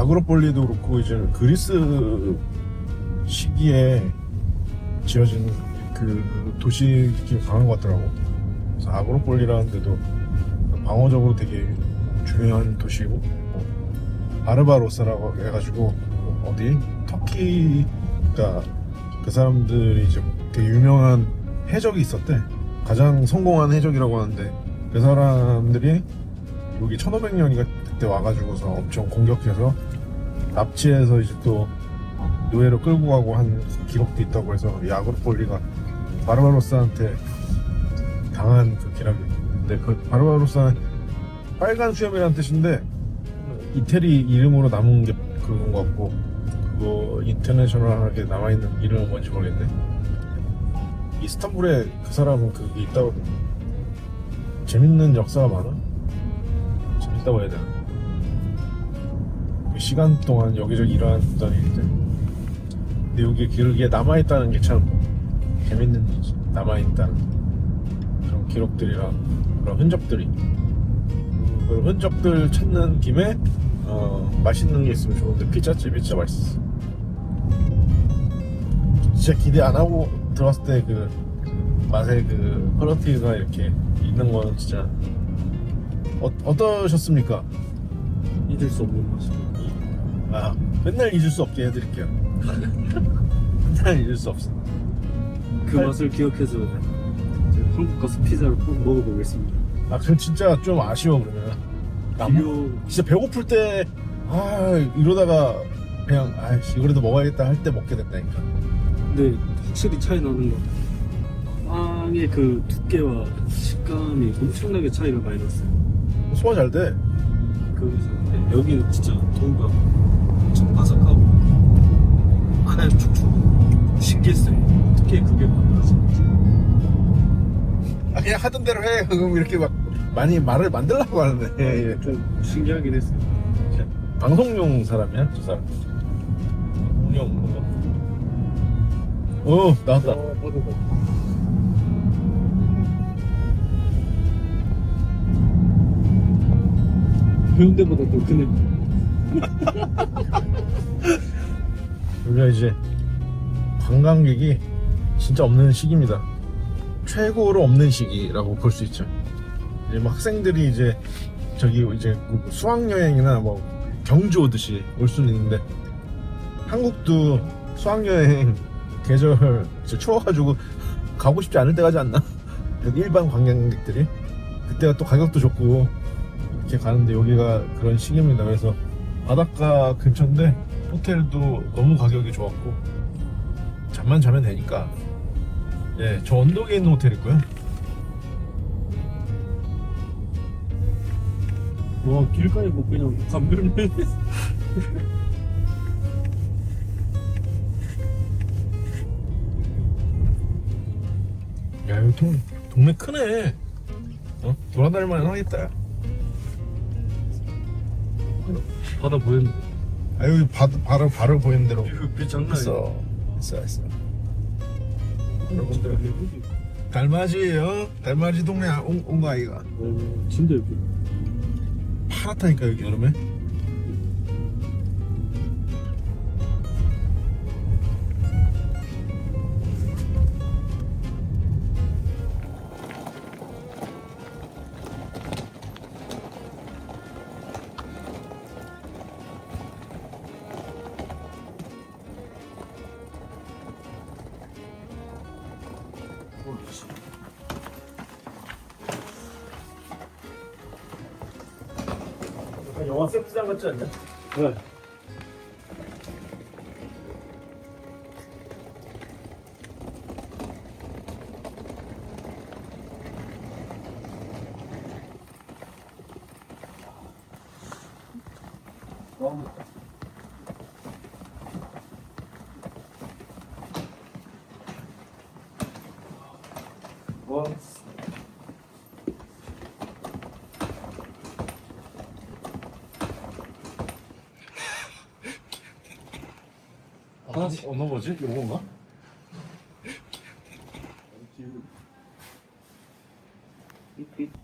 아그로폴리도 그렇고 이제 그리스 시기에 지어진 그 도시 느낌이 강한 것 같더라고. 그래서 아그로폴리라는 데도 방어적으로 되게 중요한 도시고, 바르바로사라고 해가지고 어디 터키가 그 사람들이 이제 되게 유명한 해적이 있었대. 가장 성공한 해적이라고 하는데, 그 사람들이 여기 1500년이가 그때 와가지고서 엄청 공격해서 납치해서 이제 또 노예로 끌고 가고 한 기록도 있다고 해서 이 아그로폴리가 바르바로사한테 당한 그 기록이 있는데, 그 바르바로사는 빨간 수염이라는 뜻인데 이태리 이름으로 남은 게 그건 것 같고, 그거 인터내셔널하게 남아있는 이름은 뭔지 모르겠네. 이스탄불에 그 사람은 그게 있다고. 재밌는 역사가 많아. 재밌다고 해야 되나? 그 시간 동안 여기저기 일어났던 일들. 근데 여기 기록에 남아있다는 게 참 재밌는 일이지. 남아있다는 그런 기록들이랑 그런 흔적들이. 그런 흔적들 찾는 김에 맛있는 게 있으면 좋은데, 피자집이 진짜 맛있었어. 진짜 기대 안 하고 들어갔을 때 그 맛의 그 퀄리티가 이렇게 있는 거는 진짜 어떠셨습니까? 잊을 수 없는 맛입니다. 아, 맨날 잊을 수 없게 해드릴게요. 맨날 잊을 수 없어. 그 맛을 기억해서 제가 한국 가서 피자를 꼭 먹어보겠습니다. 아, 그럼 진짜 좀 아쉬워. 그러면 진짜 배고플 때 이러다가 그냥 이거라도 먹어야겠다 할 때 먹게 된다니까. 근데 확실히 차이 나는 것 같아요. 빵의 그 두께와 식감이 엄청나게 차이가 많이 났어요. 소화 잘 돼. 그래서 여기는 진짜 도우가 엄청 바삭하고 안에 축축 신기했어요. 특히 그게 만들어진 거지. 그냥 하던 대로 해. 그럼 이렇게 막 많이 말을 만들려고 하는데. 예. 좀 신기하긴 했어요. 방송용 사람이야, 저 사람. 방송용. 나왔다. 해운대보다 더 크네. 우리가 이제 관광객이 진짜 없는 시기입니다. 최고로 없는 시기라고 볼 수 있죠. 이제 뭐 학생들이 이제 저기 이제 수학여행이나 뭐 경주 오듯이 올 수는 있는데, 한국도 수학여행 계절 이제 추워가지고 가고 싶지 않을 때 가지 않나? 일반 관광객들이 그때가 또 가격도 좋고 이렇게 가는데, 여기가 그런 시기입니다. 그래서 바닷가 근처인데 호텔도 너무 가격이 좋았고, 잠만 자면 되니까. 예, 저 언덕에 있는 호텔이고요. 와, 길가에 뭐 그냥 감별네. 야, 여기 동네 크네. 돌아다닐만 하겠다. 바다 보였는데. 여기 바로 보이는 대로 그 장난 아니야. 있어. 여러분들 달맞이 동네 온 거 아이가. 진짜 예쁘. 파랗다니까 여기 여름에. 영화 세트장 같지 않냐? 네. 와. 어느 거지? 요건가?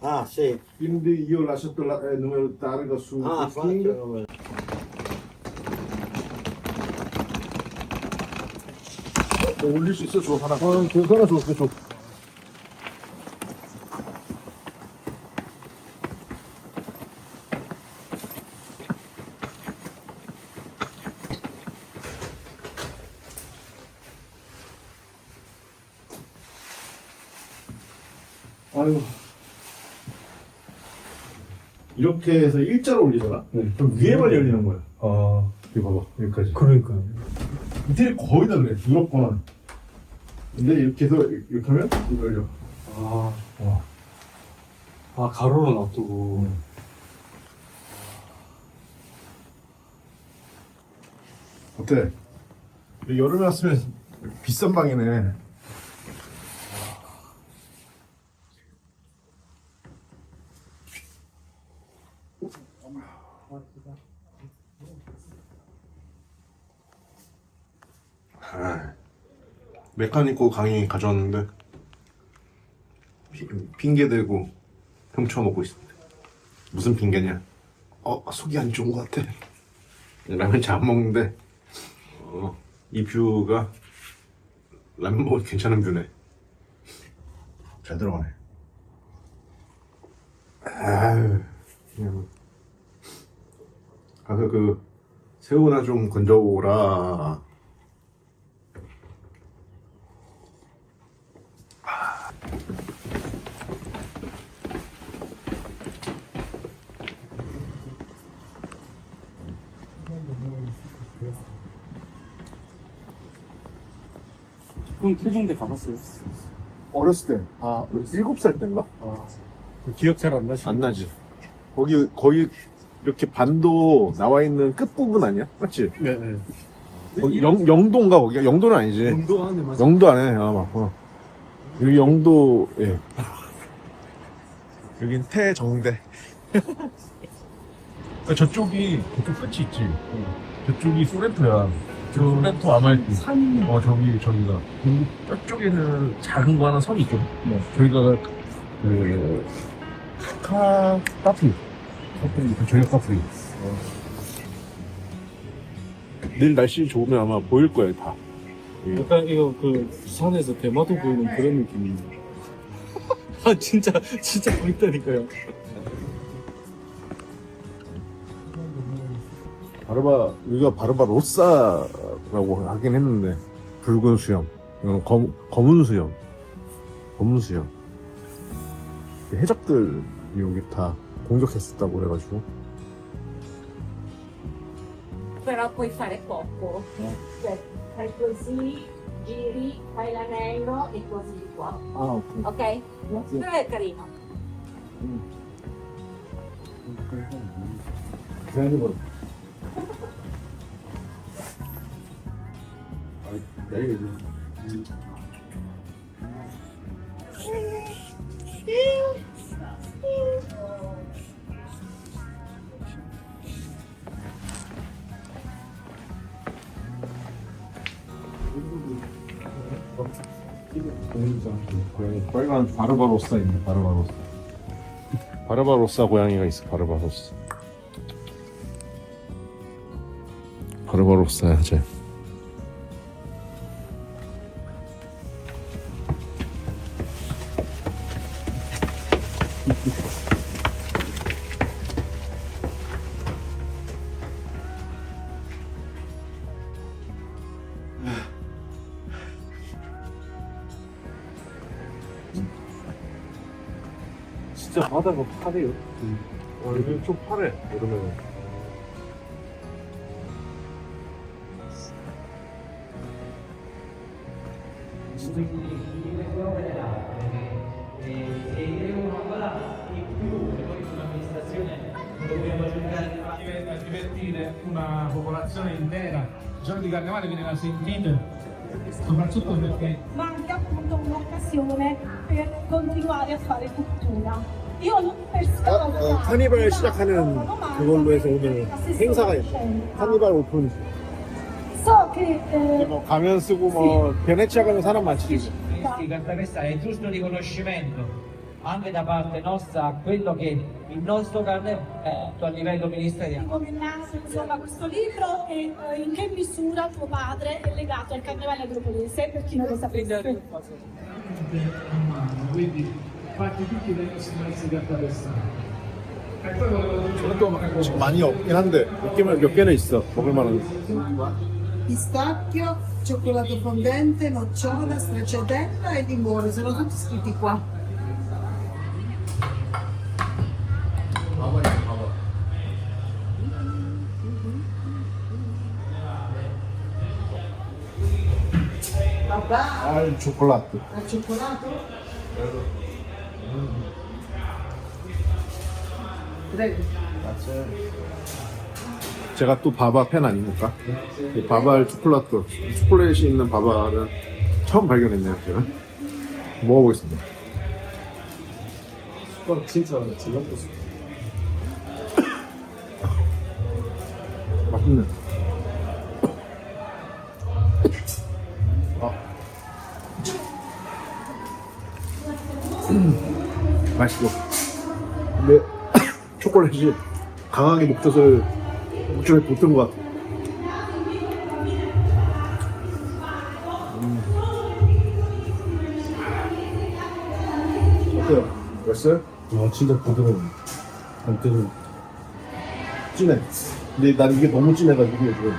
Ah, sì. Quindi io lascio il numero targa su Ah, Booking. faccio. 올릴 수 있어, 줘, 하나. 하나 줘, 줘. 아유. 이렇게 해서 일자로 올리잖아? 네. 그럼 위에만 열리는 거야. 아, 이거 봐봐, 여기까지. 그러니까요. 밑에 거의 다 그래, 유럽권은. 근데 이렇게 해서, 이렇게 하면, 이거 열려. 아, 아, 가로로 놔두고. 어때? 여름에 왔으면 비싼 방이네. 메카니코 강의 가져왔는데 핑계 대고 훔쳐먹고 있습니다. 무슨 핑계냐? 속이 안 좋은 것 같아. 라면 잘 안 먹는데 이 뷰가 라면 먹으면 괜찮은 뷰네. 잘 들어가네. 아유, 그냥 가서 그 새우나 좀 건져오라. 그럼 태종대 가봤어요? 어렸을 때, 7살 때인가? 기억 잘 안 나시죠? 안 나지. 거기 이렇게 반도 나와 있는 끝부분 아니야? 맞지? 네네. 거기 영도인가 거기가? 영도는 아니지. 영도 안에 맞아. 영도 안에 여기 영도. 예. 여긴 태정대. 저쪽 끝이 있지. 저쪽이 소렌토야. 소렌토 아말피. 산. 저기가. 저쪽에는 작은 거 하나 섬이 있거든. 저기가 카프리. 저기가 카프리. 내일 날씨 좋으면 아마 보일 거야 다. 약간 이거 그 부산에서 대마도 보이는 그런 느낌이에요. 아 진짜 보인다니까요. 여기가 바르바로사라고 하긴 했는데 붉은 수염, 이건 검은 수염. 해적들 여기 다 공격했었다고 그래가지고. Però puoi fare poco. Cioè, fai così, giri, fai l'anello e così di qua. 아 오케이. Ok? Però è carino. 빨간 바르바로사 있네. 바르바로사 고양이가 있어. 바르바로사야 쟤. 진짜 바다가 파래요. 여기 좀 파래. 이러면. Divertire una popolazione intera. Il giorno di carnevale viene sentito, soprattutto perché ma anche appunto un'occasione per continuare a fare cultura. Io non pescavo. 카니발 시작하는 그걸로 해서 오늘 행사가 있어. 카니발 오픈. So che 뭐 가면 쓰고 뭐 베네치아 가면 사람 많지. questa è giusto riconoscimento anche da parte nostra a quello che il nostro cambiamento a livello ministeriale. Come è nato insomma questo libro e in che misura tuo padre è legato al Carnevale Agropolese, per chi non lo sapesse. Quindi fatti tutti dai nostri maestri di alta testa. E poi volevo aggiungere 지금 많이 없긴 한데 몇 개는 있어. 먹을 만한. Pistacchio, cioccolato fondente, nocciola, stracciatella e limone, sono tutti scritti qua. Papà, 알 초콜릿. al cioccolato? Prego. 제가 또 바바 팬 아닙니까? 이 바바 초콜릿이 있는 바바를 처음 발견했네요. 제가 먹어보겠습니다. 진짜 질렀어. 맛있네. 맛있어. 근데 초콜릿이 강하게 목젖에 붙은 것 같아. 어때요? 맛있어요? 진짜 부드러워. 안 뜨거워. 진해. 근데 난 이게 너무 진해가지고 지금.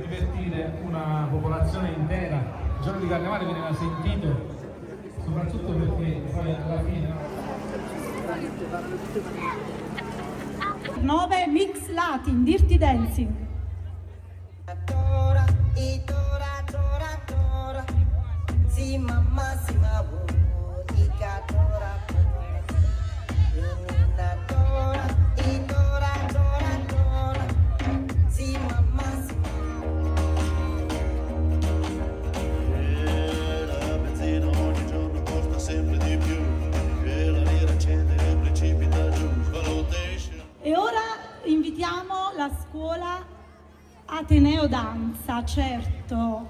divertire una popolazione intera. Il giorno di carnevale veniva sentito, soprattutto perché poi alla fine 9 Mix Latin, Dirty Dancing. Tora, y tora, tora, tora. Si mamá, si mabu, y tora, tora. Tora, y tora, tora, tora. Si mamá, si La benzina ogni giorno costa sempre di più e la lira accendere e precipita giù. Valutation. E ora invitiamo la scuola Ateneo Danza, certo.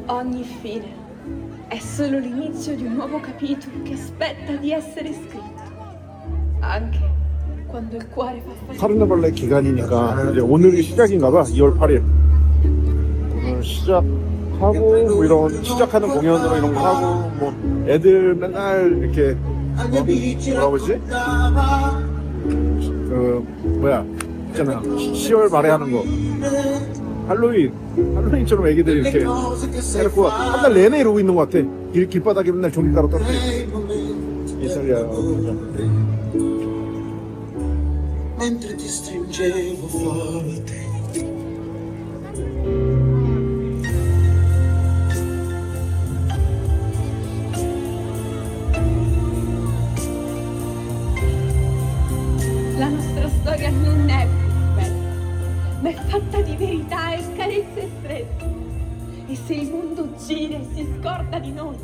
Ogni fine è solo l'inizio di un nuovo capitolo che aspetta di essere scritto. Anche quando il cuore fa fatica. 카르네발레 기간이니까 이제 오늘이 시작인가봐. 2월 8일. 오늘 시작하고 뭐 이런 시작하는 공연으로 이런 거 하고 뭐 애들 맨날 이렇게 뭐라 그러지? 그 뭐야 있잖아 10월 말에 하는 거 할로윈처럼 애기들이 이렇게 해놓고 한 달 내내 이러고 있는 것 같아. 길바닥에 맨날 종이가루 떨어뜨리고. 이탈리아 Mentre ti stringevo forte. La nostra storia non è bella, ma è fatta di verità e carezze strette. E se il mondo gira e si scorda di noi,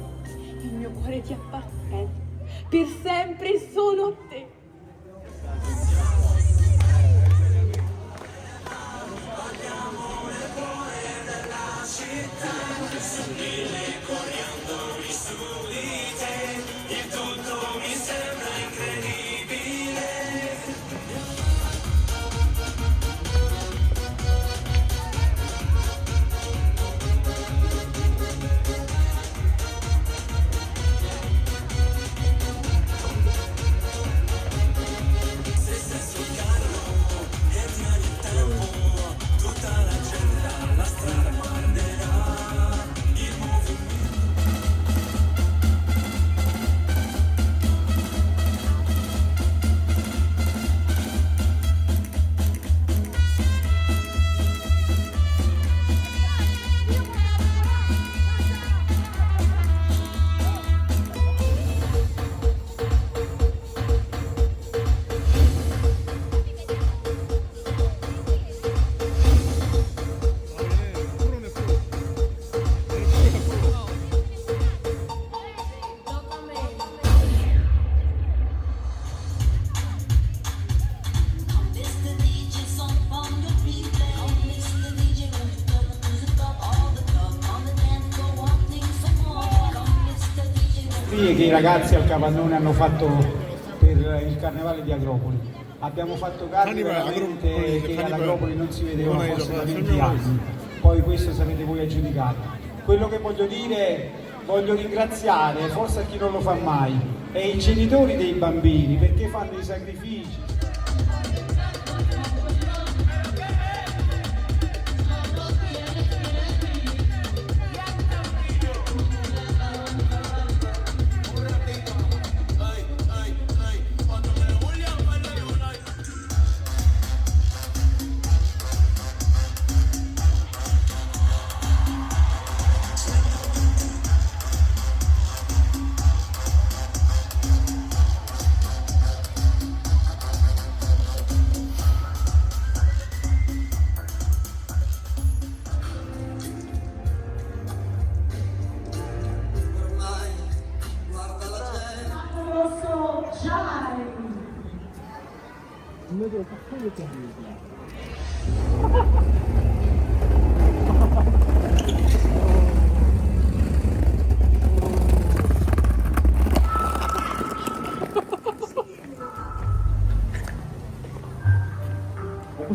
il mio cuore ti appartiene per sempre e solo a te. spie che i ragazzi al Capannone hanno fatto per il carnevale di Agropoli. Abbiamo fatto gare veramente che ad Agropoli non si vedevano forse da 20 anni, poi questo sarete voi a giudicare. Quello che voglio dire, voglio ringraziare, forse a chi non lo fa mai, è i genitori dei bambini perché fanno i sacrifici.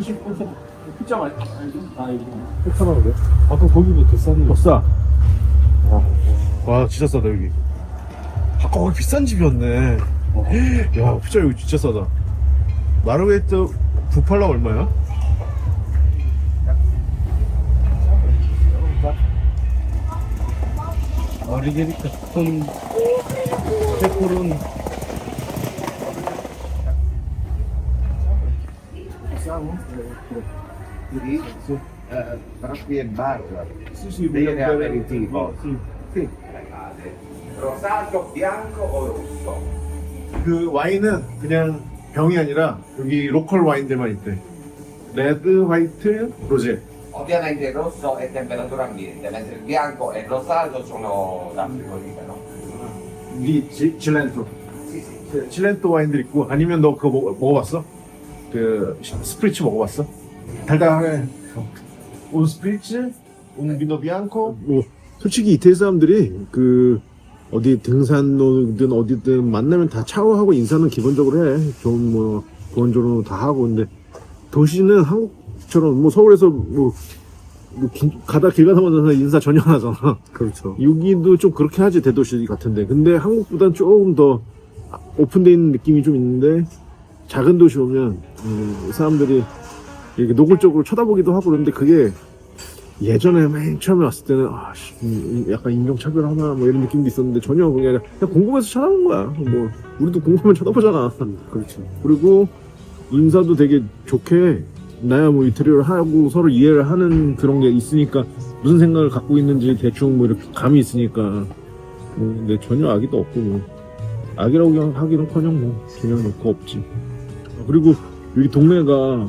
먹고 싶어서 피자 맛있어. 아 이거 백화라는데? 아까 거기도 더 싸네. 더 싸. 와 진짜 싸다 여기. 아까 거기 비싼 집이었네. 야 피자 여기 진짜 싸다. 마르게리타 부팔라 얼마야? 마르게리타 콘 페코론 Però qui è bar, Sì, bere aperitivo. Sì. Rosato, bianco o rosso? 그 와인은 그냥 병이 아니라 여기 로컬 와인들만 있대. 레드, 화이트, 로제. Ovviamente il rosso è temperatura ambiente, mentre il bianco e il rosato sono da frigorifero. 이 칠렌토. Sì, sì. 칠렌토 와인들 있고 아니면 너 그거 먹어봤어? 그 스프리츠 먹어봤어? 달달해. 온 스프리츠, 온 비노 비앙코. 뭐 솔직히 이태리 사람들이 그 어디 등산로든 어디든 만나면 다 차오하고 인사는 기본적으로 해. 좀 뭐 기본적으로 다 하고. 근데 도시는 한국처럼 뭐 서울에서 뭐 가다 길 가다 만나서 인사 전혀 안 하잖아. 그렇죠. 여기도 좀 그렇게 하지 대도시 같은데. 근데 한국보단 조금 더 오픈되어 있는 느낌이 좀 있는데 작은 도시 오면 사람들이 이렇게 노골적으로 쳐다보기도 하고 그런데 그게 예전에 맨 처음에 왔을 때는 약간 인종차별하나 뭐 이런 느낌도 있었는데 전혀 그게 아니라 그냥 궁금해서 쳐다본 거야. 뭐 우리도 궁금하면 쳐다보잖아. 그렇죠. 그리고 인사도 되게 좋게 나야 뭐 이태리어를 하고 서로 이해를 하는 그런 게 있으니까 무슨 생각을 갖고 있는지 대충 뭐 이렇게 감이 있으니까 근데 전혀 악의도 없고 뭐 악이라고 하기는커녕 뭐 전혀 그거 없지. 그리고 여기 동네가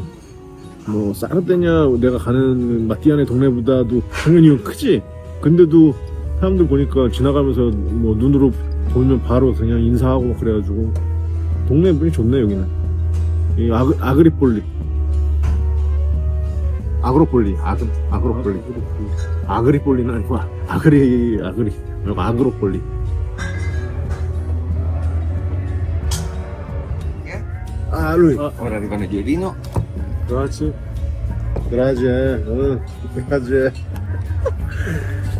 뭐 사르데냐 내가 가는 마띠아네 동네보다도 당연히 크지. 근데도 사람들 보니까 지나가면서 뭐 눈으로 보면 바로 그냥 인사하고 막 그래가지고 동네 분이 좋네 여기는. 이 아그리폴리 아그로폴리 아그리폴리는 아니고 아그로폴리. 아, lui. Ora arrivano gli vino. Grazie. Grazie.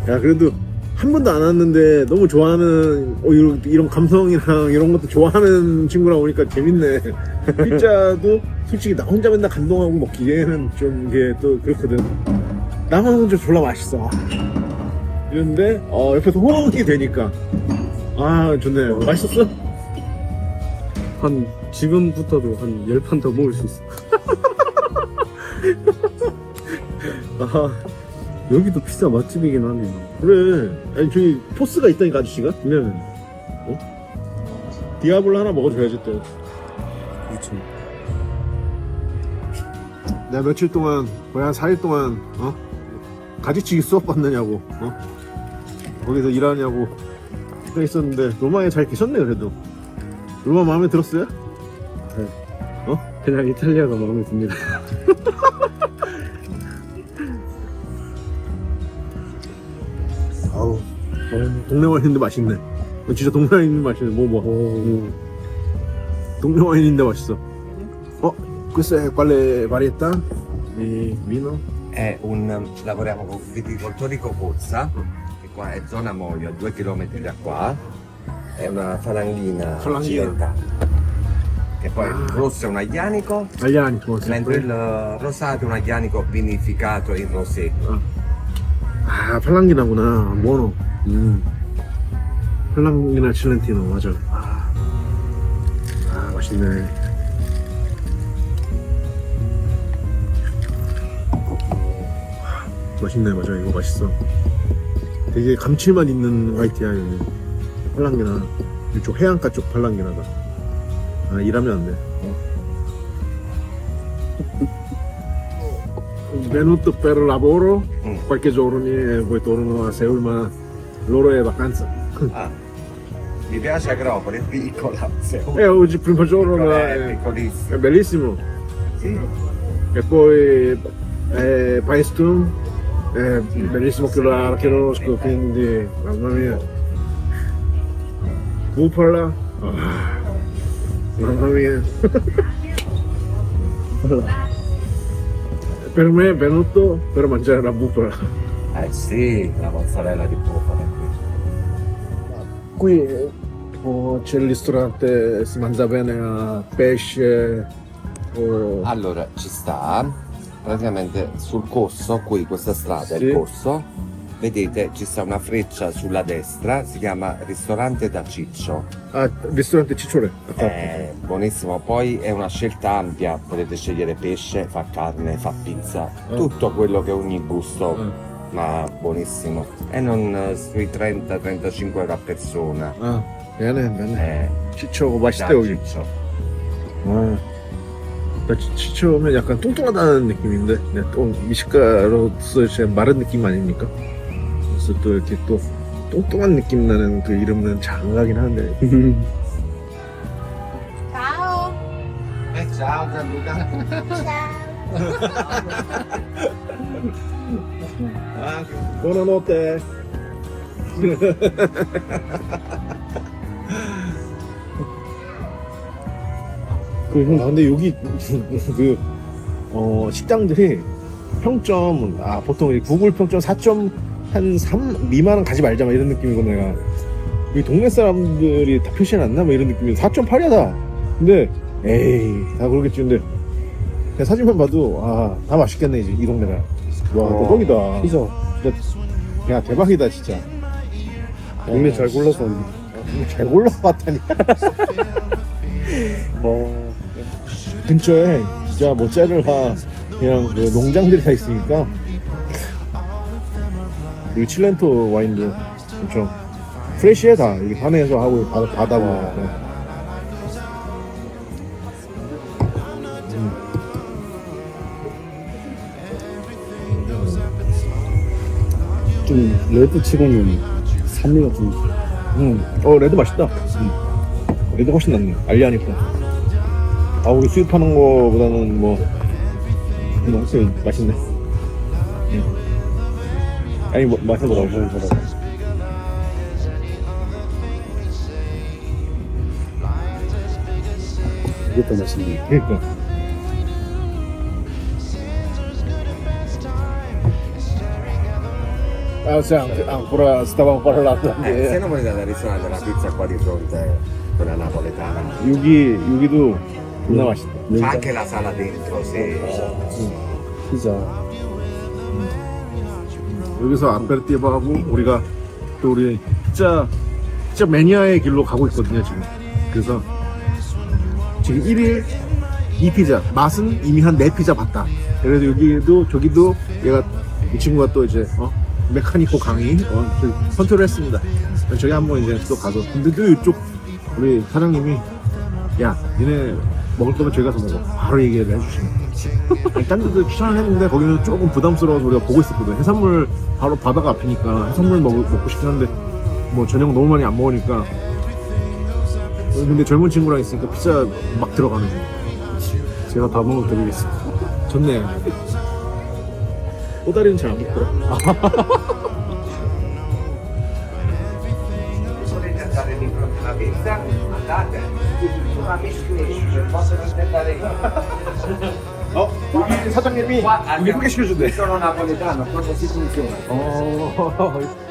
야, 그래도 한 번도 안 왔는데 너무 좋아하는 이런 감성이랑 이런 것도 좋아하는 친구랑 오니까 재밌네. 피자도 솔직히 나 혼자 맨날 감동하고 먹기에는 좀 이게 또 그렇거든. 나만 혼자 졸라 맛있어. 이런데 옆에서 호응이 되니까 좋네요. 맛있었어? 한 지금부터도 한 10판 더 먹을 수 있어. 여기도 피자 맛집이긴 하네요. 그래. 아니 저기 포스가 있다니까 아저씨가. 그러면 디아블로 하나 먹어줘야지 또. 그렇죠. 내가 며칠 동안 거의 한 4일 동안 가지치기 수업 받느냐고 거기서 일하냐고 했었는데 로마에 잘 계셨네. 그래도 로마 마음에 들었어요? 네. 그냥 이탈리아가 마음에 듭니다. 아우 동네 와인인데 맛있네. 진짜 동네 와인 맛이네. 동네 와인인데 맛있어. Questo è quale varietà di vino? Lavoriamo con viticoltori Cocozza, che qua è zona Moio, a 2 km da qua. È una falanghina occidentale. E poi il rosso è un aglianico, Aglianico, mentre il rosato è un aglianico vinificato in rosetto. 아, 팔랑기나구나. 뭐노. 팔랑기나 칠렌티노, 맞아. 맛있네. 맛있네, 맞아. 이거 맛있어. 되게 감칠맛 있는 화이트야, 여기. 팔랑기나. 이쪽 해안가 쪽 팔랑기나다. 일하면 안 돼. Venuto per lavoro, qualche giorno e poi torno a Seul, ma loro è vacanza. Mi piace Agropoli, è piccola. Oggi primo giorno, ma È piccolissimo. è bellissimo. Sì. E poi Paestum, è bellissimo che la conosco, quindi mamma mia. Bufala, mamma mia. Per me è venuto per mangiare la bufala. Sì, la mozzarella di bufala Qui c'è il ristorante, si mangia bene a pesce. Allora, ci sta praticamente sul corso, qui questa strada è Sì. il corso, vedete ci sta una freccia sulla destra, si chiama ristorante da Ciccio. Ristorante Cicciore. È buonissimo, poi è una scelta ampia, potete scegliere pesce, fa carne, fa pizza, tutto quello che ogni gusto, ma buonissimo. E non sui 30-35 euro a persona. bene. Ciccio Da 맛있대 여기. Ciccio. 나 치초면 약간 뚱뚱하다는 느낌인데, 미식가로서 진짜 마른 느낌 아닙니까? 그래서 또 이렇게 또 뚱뚱한 느낌 나는 그 이름은 장하긴 하는데. Ciao! Ciao Gianluca. buonanotte. 근데 여기 식당들이 평점 보통 구글 평점 4.3 미만은 가지 말자 막 이런 느낌이고, 내가 여기 동네 사람들이 다 표시해놨나 뭐 이런 느낌이고 4.8이야 다. 근데 에이 다 그러겠지. 근데 그냥 사진만 봐도 다 맛있겠네 이제 이 동네가. 와 대박이다. 피자. 야 대박이다 진짜. 동네 잘 골라서 왔네. 잘 골라봤다니. 근처에 진짜 모짜렐라 그냥 그 농장들이 다 있으니까. 그리고 칠렌토 와인도 엄청 프레시해 다. 이게 산에서 하고 바다고. 좀 레드 치고는 산미가 좀. 레드 맛있다. 레드 훨씬 낫네. 알리아니까. 우리 수입하는 거보다는 확실히 맛있네. 아니 맛있더라고. 이것도 맛있네. 그러니까. ancora stavamo parlando. Se non volete andare al ristorante, la pizza qua di fronte, quella napoletana. 여기도 존나 맛있다. C'è anche la sala dentro, sì. 피자. 여기서 아페리티브하고 우리가 또 우리 진짜 매니아의 길로 가고 있거든요 지금. 그래서 지금 1일 2피자 맛은 이미 한 4피자 봤다. 그래서 여기도 저기도 얘가 이 친구가 또 이제 메카니코 강의 컨트롤 했습니다. 저기 한번 이제 또 가서. 근데 또 이쪽 우리 사장님이 야 니네 먹을 거면 저기 가서 먹어 바로 얘기를 해주시네. 딴 데도 추천을 했는데 거기는 조금 부담스러워서 우리가 보고 있었거든. 해산물 바로 바다가 앞이니까 해산물 먹고 싶긴 한데 뭐 저녁 너무 많이 안 먹으니까. 근데 젊은 친구랑 있으니까 피자 막 들어가는 거. 제가 다 먹어드리겠습니다. 좋네요. 꼬다리는 잘 안 먹더라. Potete andare 여기 사장님이 여기 소개시켜준대. Sono napoletano, proprio si funziona.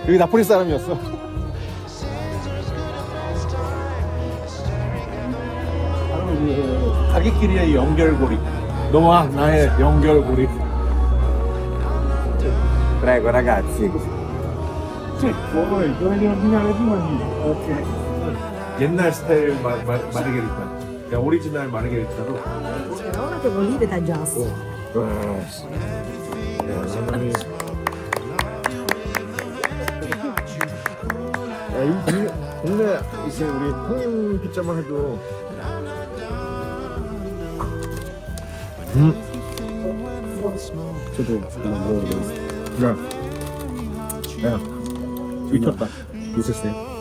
여기 나폴리 사람이었어. 가게끼리의 연결고리. 너와 나의 연결고리. Prego ragazzi. 옛날 스타일 마르게리타. 그냥 오리지널 마르게리타로. Ora che vuol dire da giasso. 야, 이 동네 이제 우리 형님 피자만 해도 저도 먹어보겠습니다. 야, 미쳤다. 미쳤어요.